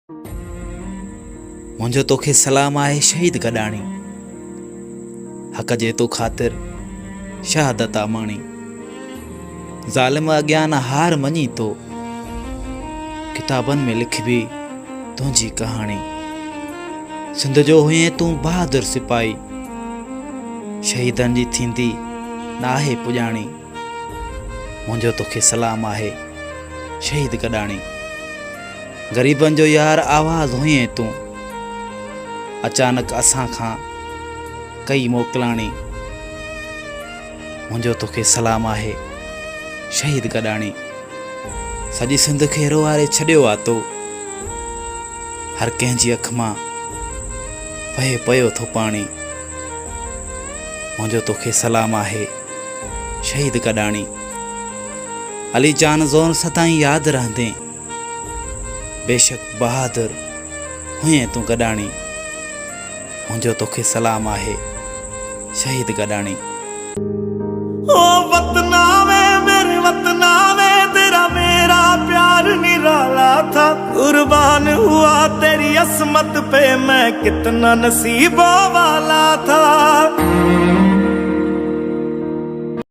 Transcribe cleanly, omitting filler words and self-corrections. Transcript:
मुझो तोखे सलाम आहे शहीद गडाणी, हक जे तो खातिर शहादत आमाणी। ज़ालिम अज्ञान हार मञी तो किताबन में लिखबी तुझी कहानी। सिंध जो हुए तू बहादुर सिपाही, शहीदन जी थींदी नाहे पुजाणी। मुझो तोखे सलाम आहे शहीद गडाणी। गरीबन जो यार आवाज़ हुए तू, अचानक असां खां कई मोकलाणी। मुझो तोखे सलाम आहे शहीद गडाणी। सॼी सिंध खे रोआरे छॾियो आ तो, हर कंहिंजी अख मां वहे पियो थो पाणी। मुझो तोखे सलाम आहे शहीद गडाणी। अली जान ज़ोन सदाईं यादि रहंदे, बेशक बहादुर हुए तू गडाणी। मुझो तोखे सलाम आहे शहीद गडाणी। ओ वतना में मेरे वतना में तेरा मेरा प्यार निराला था। कुर्बान हुआ तेरी असमत पे मैं कितना नसीबों वाला था।